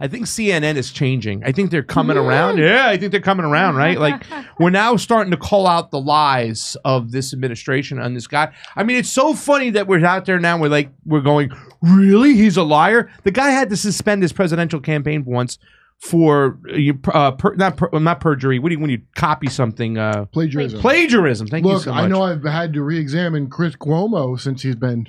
I think CNN is changing. I think they're coming around. Yeah, I think they're coming around, right? Like, we're now starting to call out the lies of this administration on this guy. I mean, it's so funny that we're out there now. We're going, really? He's a liar? The guy had to suspend his presidential campaign once for not perjury. What do you, when you copy something? Plagiarism. Plagiarism. Thank you so much. I know I've had to re-examine Chris Cuomo since he's been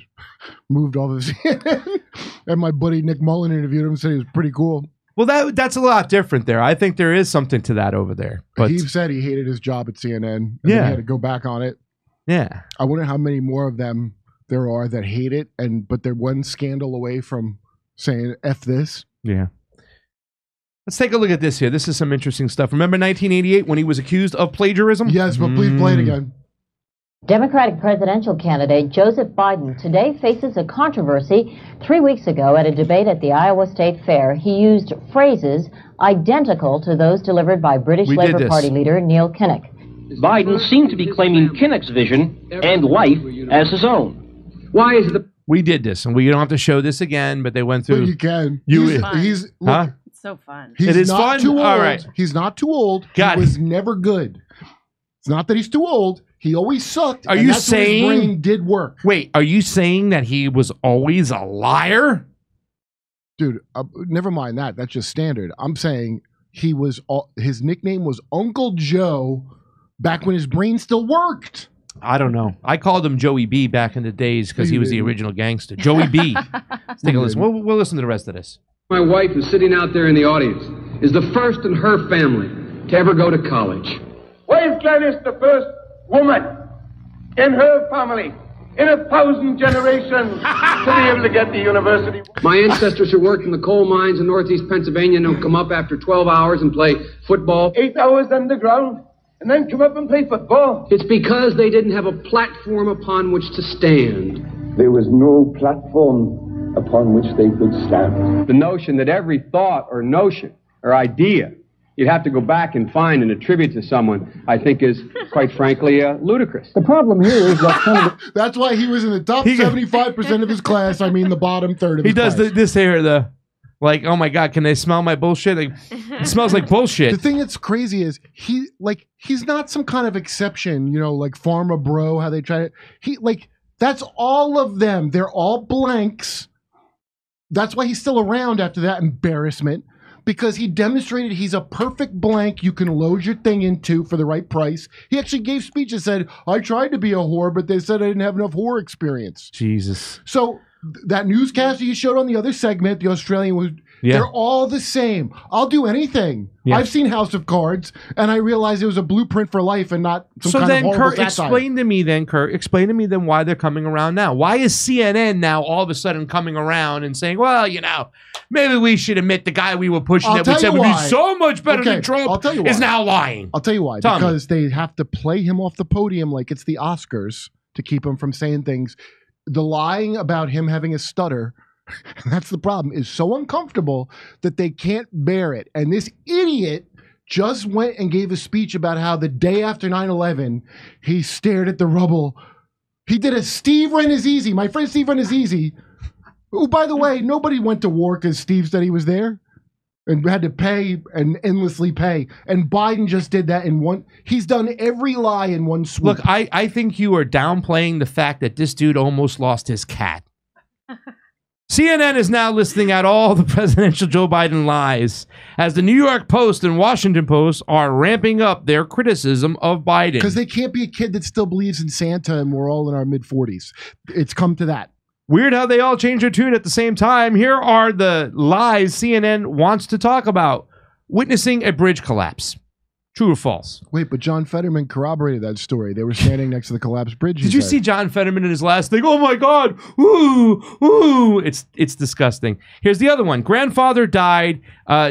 moved off of CNN. And my buddy Nick Mullen interviewed him and said he was pretty cool. Well, that's a lot different there. I think there is something to that over there. But he said he hated his job at CNN. And then he had to go back on it. Yeah. I wonder how many more of them there are that hate it, but they're one scandal away from saying F this. Yeah. Let's take a look at this here. This is some interesting stuff. Remember 1988 when he was accused of plagiarism? Yes, but please play it again. Democratic presidential candidate Joseph Biden today faces a controversy. 3 weeks ago at a debate at the Iowa State Fair, he used phrases identical to those delivered by British Labour Party leader Neil Kinnock. Biden seemed to be claiming Kinnock's vision and life as his own. Why is the... We did this, and we don't have to show this again, but they went through... But you can. He's huh? It's so fun. He's it is not fun? too old. All right. He's not too old. He Got was never good. It's not that he's too old. He always sucked. Are you saying... his brain did work. Wait, are you saying that he was always a liar? Dude, never mind that. That's just standard. I'm saying he was... his nickname was Uncle Joe back when his brain still worked. I don't know. I called him Joey B back in the days because he was the original gangster. Joey B. Let's take a listen. We'll listen to the rest of this. My wife, who's sitting out there in the audience, is the first in her family to ever go to college. Why is Gladys the first woman in her family in 1,000 generations to be able to get to university? My ancestors who worked in the coal mines in northeast Pennsylvania don't come up after 12 hours and play football. 8 hours underground and then come up and play football. It's because they didn't have a platform upon which to stand. There was no platform upon which they could stand. The notion that every thought or notion or idea you'd have to go back and find and attribute to someone, I think is, quite frankly, ludicrous. The problem here is that... That's why he was in the top 75% of his class. I mean, the bottom third of his class. He does this here, like, oh my God, can they smell my bullshit? Like, it smells like bullshit. The thing that's crazy is he's not some kind of exception, you know, like Pharma Bro, how they try to... that's all of them. They're all blanks. That's why he's still around after that embarrassment. Because he demonstrated he's a perfect blank you can load your thing into for the right price. He actually gave speech and said, I tried to be a whore, but they said I didn't have enough whore experience. Jesus. So that newscaster you showed on the other segment, the Australian, was they're all the same. I'll do anything. Yeah. I've seen House of Cards, and I realized it was a blueprint for life and not some kind of horrible satire. Explain to me then why they're coming around now. Why is CNN now all of a sudden coming around and saying, well, you know, maybe we should admit the guy we were pushing that we said would be so much better than Trump is now lying. I'll tell you why. Because they have to play him off the podium like it's the Oscars to keep him from saying things. The lying about him having a stutter, that's the problem, is so uncomfortable that they can't bear it. And this idiot just went and gave a speech about how the day after 9/11, he stared at the rubble. He did a Steve Renazizi, my friend Steve Renazizi, who, by the way, nobody went to war because Steve said he was there and had to pay and endlessly pay. And Biden just did that in one. He's done every lie in one swoop. Look, I think you are downplaying the fact that this dude almost lost his cat. CNN is now listing out all the presidential Joe Biden lies as the New York Post and Washington Post are ramping up their criticism of Biden. Because they can't be a kid that still believes in Santa and we're all in our mid-40s. It's come to that. Weird how they all change their tune at the same time. Here are the lies CNN wants to talk about. Witnessing a bridge collapse. True or false? Wait, but John Fetterman corroborated that story. They were standing next to the collapsed bridge. Did you see John Fetterman in his last thing? Oh my God. Ooh, ooh. It's disgusting. Here's the other one. Grandfather died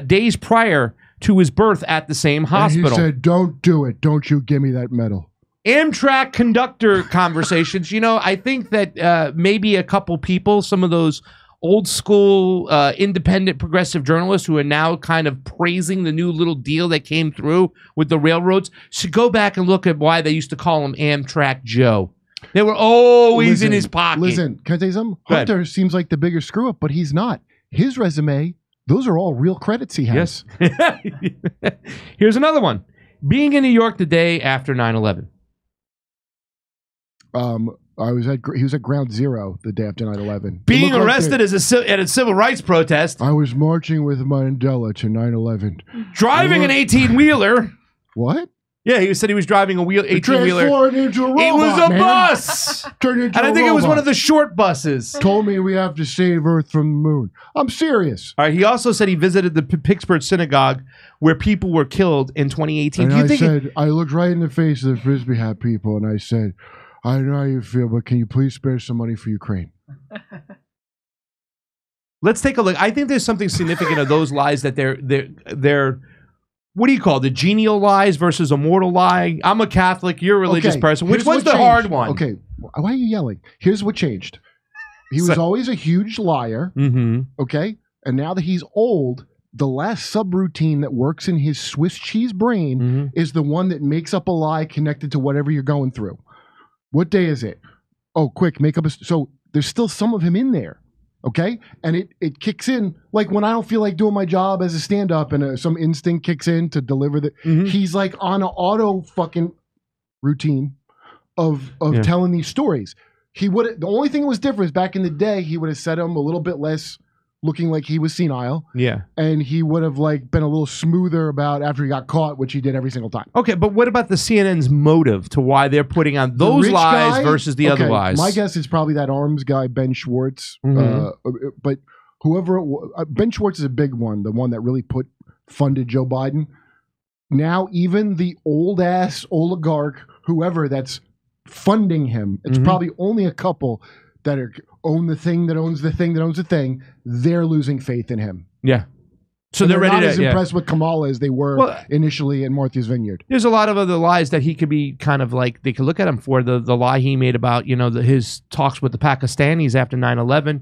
days prior to his birth at the same hospital. And he said, don't do it. Don't you give me that medal. Amtrak conductor conversations. You know, I think that maybe a couple people, some of those old school independent progressive journalists who are now kind of praising the new little deal that came through with the railroads should go back and look at why they used to call him Amtrak Joe. They were always in his pocket. Listen, can I tell you something? Hunter seems like the bigger screw up, but he's not. His resume Those are all real credits he has. Yes. Here's another one. Being in New York the day after 9/11. He was at Ground Zero the day after 9/11. Being arrested at a civil rights protest. I was marching with Mandela to 9/11. Driving an 18-wheeler. What? Yeah, he said he was driving a 18-wheeler. Transformed into a robot, it was a man. bus. Turned into and I a think it was robot. one of the short buses. Told me we have to save Earth from the moon. I'm serious. All right. He also said he visited the Pittsburgh synagogue where people were killed in 2018. And I looked right in the face of the Frisbee hat people, and I said, I know how you feel, but can you please spare some money for Ukraine? Let's take a look. I think there's something significant of those lies that they're what do you call it? The genial lies versus a mortal lie? I'm a Catholic. You're a religious person. Which one's the hard one? Okay. Why are you yelling? Here's what changed. He was always a huge liar. Mm-hmm. Okay. And now that he's old, the last subroutine that works in his Swiss cheese brain is the one that makes up a lie connected to whatever you're going through. What day is it? Oh, quick, make up a... So there's still some of him in there. Okay? And it kicks in, like when I don't feel like doing my job as a stand-up and some instinct kicks in to deliver the... He's like on an auto fucking routine of telling these stories. He would... The only thing that was different is back in the day, he would have said them a little bit less looking like he was senile. Yeah. And he would have like been a little smoother about after he got caught, which he did every single time. Okay, but what about the CNN's motive to why they're putting on those lies versus the other lies? My guess is probably that arms guy, Ben Schwartz. But whoever, Ben Schwartz is a big one, the one that really funded Joe Biden. Now, even the old ass oligarch, whoever that's funding him, it's probably only a couple that own the thing that owns the thing that owns the thing. They're losing faith in him. Yeah. So they're ready not to as impressed with Kamala as they were initially in Martha's Vineyard. There's a lot of other lies that he could be kind of like, they could look at him for. The lie he made about, his talks with the Pakistanis after 9/11.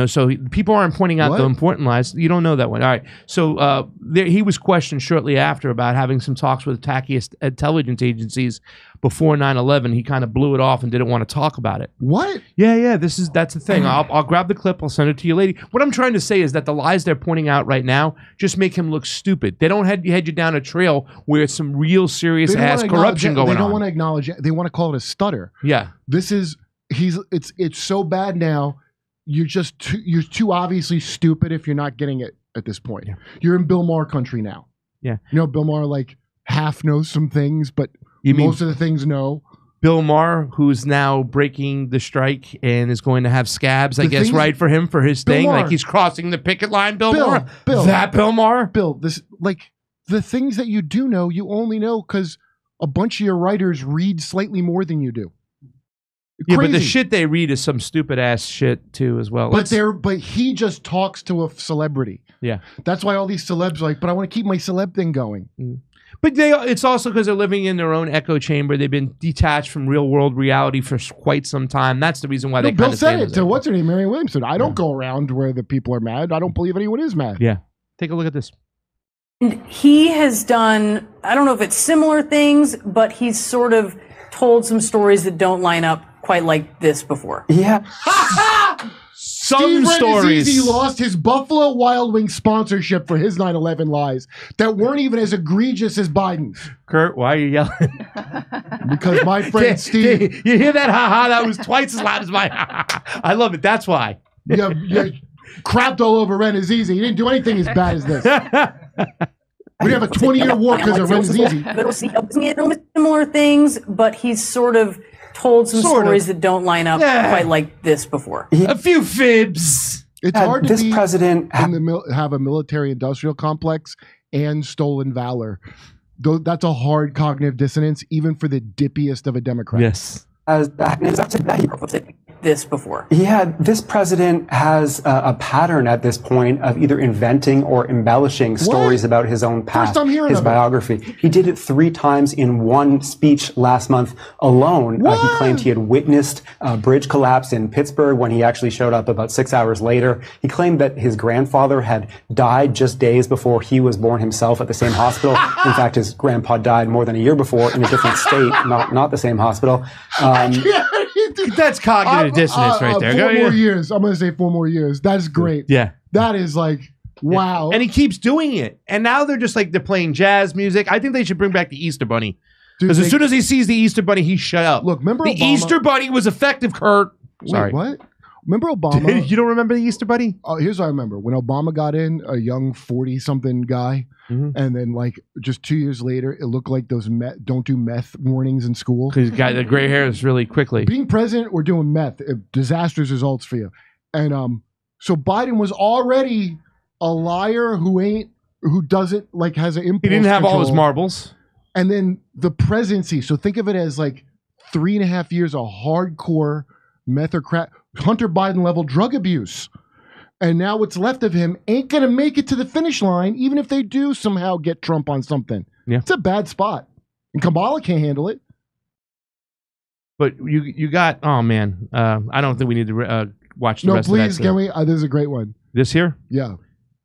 So people aren't pointing out the important lies. You don't know that one. All right. So he was questioned shortly after about having some talks with tacky intelligence agencies before 9/11. He kind of blew it off and didn't want to talk about it. What? Yeah. That's the thing. I'll grab the clip. I'll send it to you, lady. What I'm trying to say is that the lies they're pointing out right now just make him look stupid. They don't head you down a trail where it's some real serious ass corruption going on. They don't want to acknowledge it. They want to call it a stutter. Yeah. It's so bad now. You're too obviously stupid if you're not getting it at this point. Yeah. You're in Bill Maher country now. Yeah. Bill Maher like half knows some things, but most of the things no. Bill Maher, who's now breaking the strike and is going to have scabs, I guess, right for him for his thing. Like he's crossing the picket line, Bill Maher. Bill Maher? Bill, the things that you do know, you only know because a bunch of your writers read slightly more than you do. Yeah, but the shit they read is some stupid ass shit too, as well. But he just talks to a celebrity. Yeah, that's why all these celebs are like, but I want to keep my celeb thing going. But it's also because they're living in their own echo chamber. They've been detached from real world reality for quite some time. That's the reason why they. Bill said it to what's her name, Marianne Williamson. I don't go around where the people are mad. I don't believe anyone is mad. Yeah, take a look at this. And he has done, I don't know if it's similar things, but he's sort of told some stories that don't line up quite like this before. Yeah. Some stories. He lost his Buffalo Wild Wings sponsorship for his 9/11 lies that weren't even as egregious as Biden's. Kurt, why are you yelling? Because my friend Steve. You hear that? Ha-ha, that was twice as loud as my ha-ha. I love it. That's why. Yeah, crapped all over Ren Azizi. He didn't do anything as bad as this. We have a 20-year war because of Ren Azizi. Similar things, but he's sort of told some stories that don't line up quite like this before. A few fibs. It's hard to have a military-industrial complex and stolen valor. That's a hard cognitive dissonance, even for the dippiest of a Democrat. Yes. This before. Yeah, this president has a pattern at this point of either inventing or embellishing stories about his own past, his biography. He did it 3 times in one speech last month alone. He claimed he had witnessed a bridge collapse in Pittsburgh when he actually showed up about 6 hours later. He claimed that his grandfather had died just days before he was born himself at the same hospital. In fact, his grandpa died more than a year before in a different state, not the same hospital. That's cognitive dissonance right there. 4 more years. I'm going to say 4 more years. That's great. Yeah. That is like, Wow. And he keeps doing it. And now they're just like, they're playing jazz music. I think they should bring back the Easter Bunny. Because as soon as he sees the Easter Bunny, he shut up. Look, remember the Obama? Easter Bunny was effective, Kurt. Sorry. Wait, what? Remember Obama? You don't remember the Easter Bunny? Oh, here's what I remember. When Obama got in, a young 40-something guy, and then like just 2 years later, it looked like those don't do meth warnings in school. Because he's got the gray hairs really quickly. Being president or doing meth, disastrous results for you. And so Biden was already a liar who doesn't like has an impulse. He didn't have control. all his marbles. And then the presidency. So think of it as like 3.5 years of hardcore meth or crack. Hunter Biden level drug abuse. And now what's left of him ain't going to make it to the finish line, even if they do somehow get Trump on something. Yeah. It's a bad spot. And Kamala can't handle it. But you got, oh man, I don't think we need to watch the rest of that. No, please, can we? This is a great one. This here? Yeah.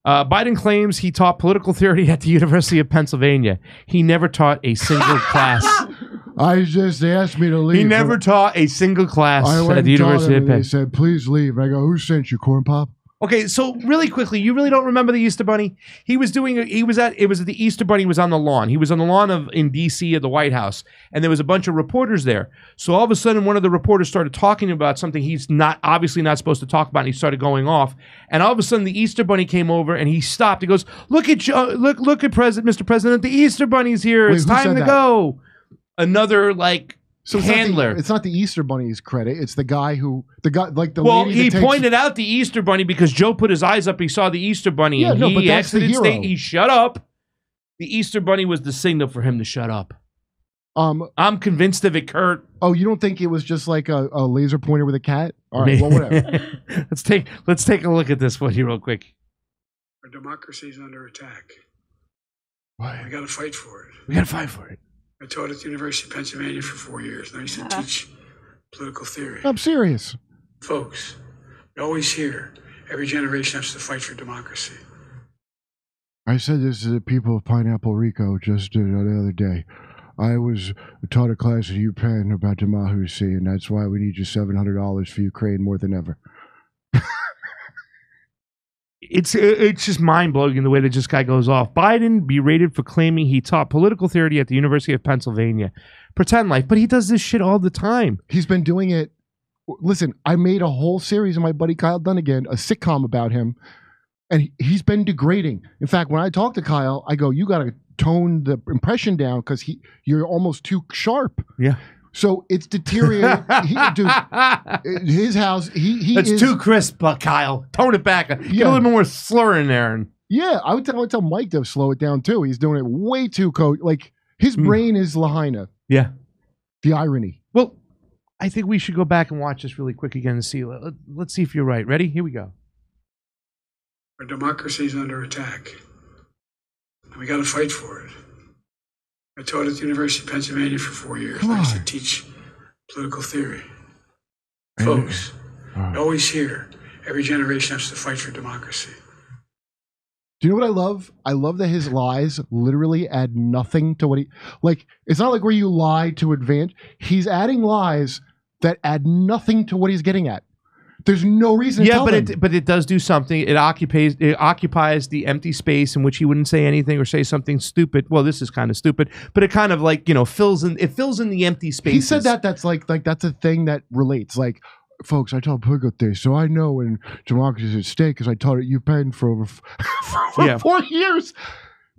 Biden claims he taught political theory at the University of Pennsylvania. He never taught a single class. They asked me to leave. He never taught a single class at the University of Pennsylvania. They said, please leave. I go, who sent you, Corn Pop? Okay, so really quickly, you really don't remember the Easter Bunny? It was at the Easter Bunny was on the lawn. He was on the lawn in D.C. at the White House, and there was a bunch of reporters there. So all of a sudden, one of the reporters started talking about something he's obviously not supposed to talk about, and he started going off. And all of a sudden, the Easter Bunny came over, and he stopped. He goes, "Look at Mr. President, the Easter Bunny's here. It's time to go." Another handler. It's not the Easter Bunny's credit. It's the guy like the well, lady he pointed out the Easter Bunny because Joe put his eyes up. He saw the Easter Bunny, yeah, and but he that's the exited hero. state. He shut up. The Easter Bunny was the signal for him to shut up. I'm convinced of it, Kurt. Oh, you don't think it was just like a laser pointer with a cat? All right, well, whatever. Let's take a look at this one here real quick. Our democracy is under attack. Why? We got to fight for it. We got to fight for it. I taught at the University of Pennsylvania for 4 years. Now I used to teach political theory. I'm serious. Folks, we always hear every generation has to fight for democracy. I said this to the people of Pineapple Rico just the other day. I was taught a class at UPenn about democracy, and that's why we need your $700 for Ukraine more than ever. It's just mind-blowing in the way that this guy goes off. Biden berated for claiming he taught political theory at the University of Pennsylvania. Pretend life. But he does this shit all the time. He's been doing it. Listen, I made a whole series of my buddy Kyle Dunnigan, a sitcom about him, and he's been degrading. In fact, when I talk to Kyle, I go, you got to tone the impression down because you're almost too sharp. Yeah. So it's deteriorating. His house, That's too crisp, Kyle. Tone it back. Get a little more slur in there. Yeah, I would tell Mike to slow it down too. He's doing it way too like his brain is Lahaina. Yeah. The irony. Well, I think we should go back and watch this really quick again and see. Let's see if you're right. Ready? Here we go. Our democracy is under attack. We got to fight for it. I taught at the University of Pennsylvania for 4 years. I used to teach political theory. Folks, we always hear every generation has to fight for democracy. Do you know what I love? I love that his lies literally add nothing to what he... Like, it's not like where you lie to advance. He's adding lies that add nothing to what he's getting at. There's no reason to tell them. But it does do something. It occupies the empty space in which he wouldn't say anything or say something stupid. Well, this is kind of stupid, but it kind of fills in the empty space. He said that's like that's a thing that relates. Like, folks, I taught political theory, so I know when democracy is at stake because I taught at UPenn for over 4 years.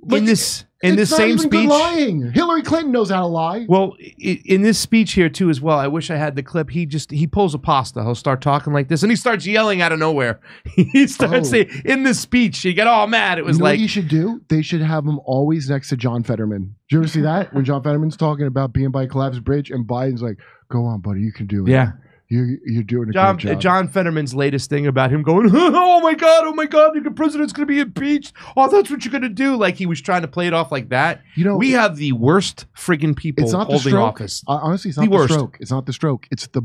In this same speech, lying. Hillary Clinton knows how to lie. Well, in this speech here too, as well. I wish I had the clip. He pulls a pasta. He'll start talking like this, and he starts yelling out of nowhere. He starts saying in this speech, he got all mad. It was what you should do? They should have him always next to John Fetterman. Did you ever see that when John Fetterman's talking about being by collapsed bridge, and Biden's like, "Go on, buddy, you can do it." Yeah. You're doing a great job. John Fetterman's latest thing about him going, oh my God, the president's going to be impeached. Oh, that's what you're going to do. Like he was trying to play it off like that. We have the worst friggin' people holding office. Honestly, it's not the stroke. It's not the stroke. It's the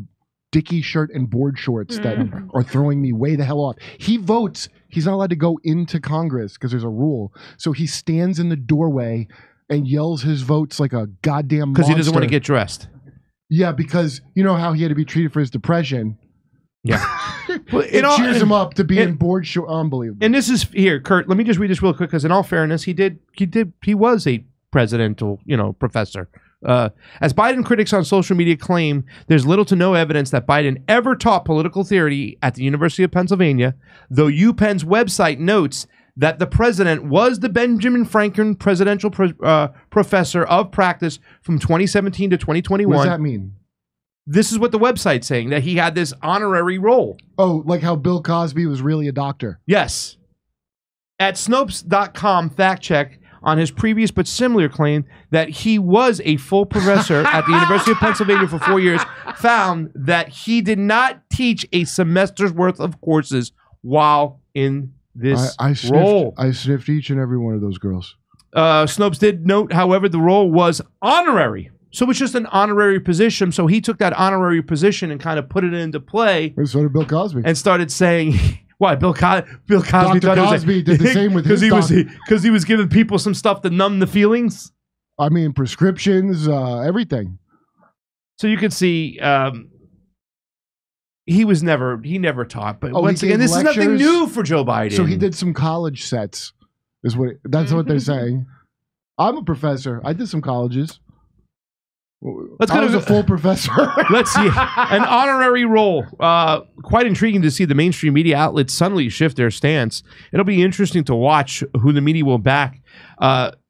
dicky shirt and board shorts that are throwing me way the hell off. He votes. He's not allowed to go into Congress because there's a rule. So he stands in the doorway and yells his votes like a goddamn monster. Because he doesn't want to get dressed. Yeah, because you know how he had to be treated for his depression. Yeah. It cheers him up to be in board show. Unbelievable. And this is here, Kurt. Let me just read this real quick because, in all fairness, he was a presidential, professor. As Biden critics on social media claim, there's little to no evidence that Biden ever taught political theory at the University of Pennsylvania, though UPenn's website notes that the president was the Benjamin Franklin Presidential Professor of Practice from 2017 to 2021. What does that mean? This is what the website's saying, that he had this honorary role. Oh, like how Bill Cosby was really a doctor. Yes. At Snopes.com, fact check on his previous but similar claim that he was a full professor at the University of Pennsylvania for 4 years, found that he did not teach a semester's worth of courses while in this role. I sniffed each and every one of those girls. Snopes did note, however, the role was honorary. So it's just an honorary position. So he took that honorary position and kind of put it into play. And so did Bill Cosby. And started saying, why, Bill Cosby Dr. Cosby did the same with his because he was giving people some stuff to numb the feelings? I mean, prescriptions, everything. So you could see he never taught. But once again, this lectures. Is nothing new for Joe Biden. So he did some college sets. That's what they're saying. I'm a professor. I did some colleges. I was a full professor. Let's see. An honorary role. Quite intriguing to see the mainstream media outlets suddenly shift their stance. It'll be interesting to watch who the media will back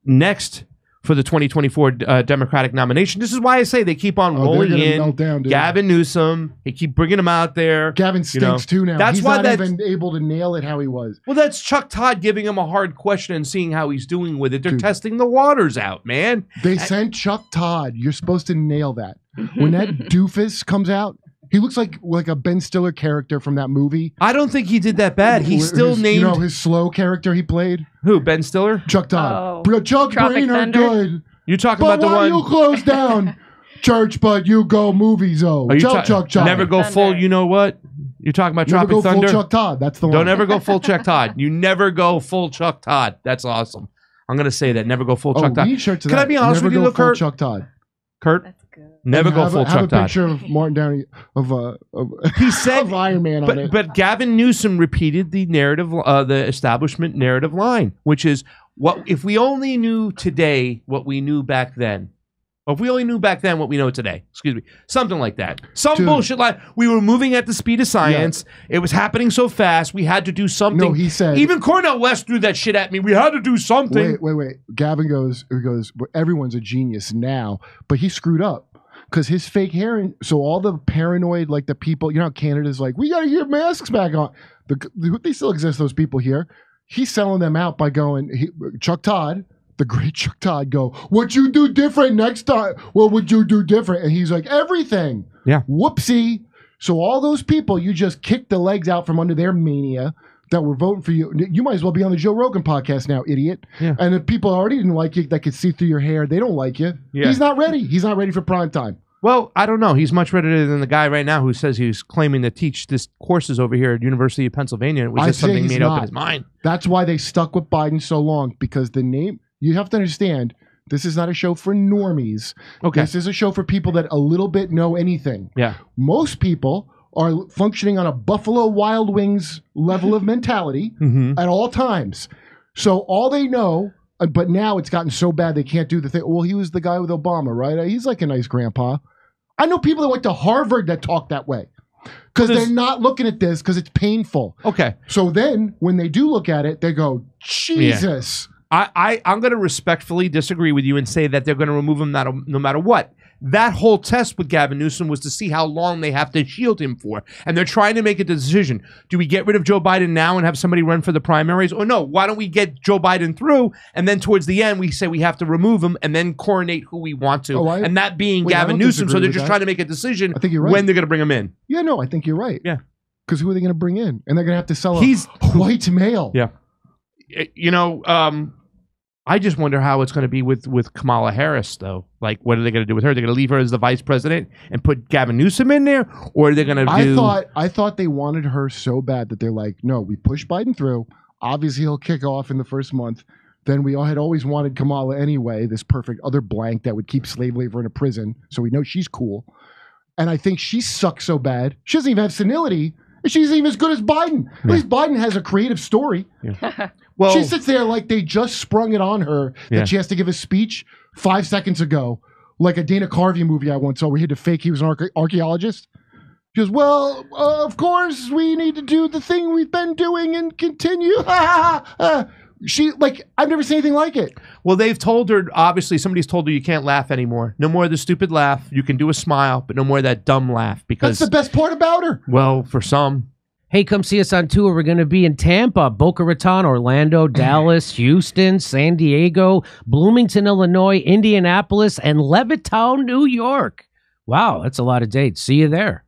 next for the 2024 Democratic nomination. This is why I say they keep on rolling in. Gavin Newsom. They keep bringing him out there. Gavin stinks too now. He's not even able to nail it how he was. Well, that's Chuck Todd giving him a hard question and seeing how he's doing with it. They're testing the waters out, man. They sent Chuck Todd. You're supposed to nail that. When that doofus comes out, he looks like a Ben Stiller character from that movie. I don't think he did that bad. He's still named... his slow character he played? Who, Ben Stiller? Chuck Todd. Chuck Brain are good. You're talking about the one... But why you close down church, but you go movies, Chuck. Never go full, you know what? You're talking about Never Tropic Thunder? Full Chuck Todd. That's the one. Don't ever go full Chuck Todd. You never go full Chuck Todd. That's awesome. I'm going to say that. Never go full Chuck Todd. Can I be honest with you, Kurt? Chuck Todd. Kurt? That's good. Never go full Chuck Todd. Have a picture of Martin Downey he said of Iron Man on it. But Gavin Newsom repeated the narrative, the establishment narrative line, which is, what if we only knew today what we knew back then? Or if we only knew back then what we know today. Excuse me. Something like that. Some bullshit line. We were moving at the speed of science. Yeah. It was happening so fast. We had to do something. No, he said. Even Cornel West threw that shit at me. We had to do something. Wait. Gavin goes, everyone's a genius now. But he screwed up. Because his fake hair, so all the paranoid, like the people, how Canada's like, we got to get masks back on. They still exist, those people here. He's selling them out by going, Chuck Todd, the great Chuck Todd, what you do different next time? What would you do different? And he's like, everything. Yeah. Whoopsie. So all those people, you just kicked the legs out from under their mania that were voting for you. You might as well be on the Joe Rogan podcast now, idiot. Yeah. And the people already didn't like you that could see through your hair. They don't like you. Yeah. He's not ready. He's not ready for prime time. Well, I don't know. He's much better than the guy right now who says he's claiming to teach this courses over here at University of Pennsylvania. It was just something made up in his mind. That's why they stuck with Biden so long, because the name, you have to understand, this is not a show for normies. Okay. This is a show for people that a little bit know anything. Yeah. Most people are functioning on a Buffalo Wild Wings level of mentality at all times. So all they know, but now it's gotten so bad they can't do the thing. Well, he was the guy with Obama, right? He's like a nice grandpa. I know people that went to Harvard that talk that way because they're not looking at this because it's painful. Okay. So then when they do look at it, they go, Jesus. Yeah. I'm going to respectfully disagree with you and say that they're going to remove him no matter what. That whole test with Gavin Newsom was to see how long they have to shield him for. And they're trying to make a decision. Do we get rid of Joe Biden now and have somebody run for the primaries? Or no, why don't we get Joe Biden through, and then towards the end we say we have to remove him and then coronate who we want to. And that being Gavin Newsom. So they're just trying to make a decision when they're going to bring him in. Yeah, no, I think you're right. Yeah. Because who are they going to bring in? And they're going to have to sell a white male. Yeah. I just wonder how it's going to be with Kamala Harris, though. Like, what are they going to do with her? They're going to leave her as the vice president and put Gavin Newsom in there? Or are they going to do... I thought they wanted her so bad that they're like, no, we push Biden through. Obviously, he'll kick off in the first month. Then we had always wanted Kamala anyway, this perfect other blank that would keep slave labor in a prison. So we know she's cool. And I think she sucks so bad. She doesn't even have senility. She's even as good as Biden. At least Biden has a creative story. Yeah. Well, she sits there like they just sprung it on her that she has to give a speech 5 seconds ago, like a Dana Carvey movie I once saw where he had to fake he was an archaeologist. She goes, well, of course we need to do the thing we've been doing and continue. She, like, I've never seen anything like it. Well, they've told her, obviously, somebody's told her you can't laugh anymore. No more of the stupid laugh. You can do a smile, but no more of that dumb laugh. Because that's the best part about her. Well, for some. Hey, come see us on tour. We're going to be in Tampa, Boca Raton, Orlando, Dallas, Houston, San Diego, Bloomington, Illinois, Indianapolis, and Levittown, New York. Wow, that's a lot of dates. See you there.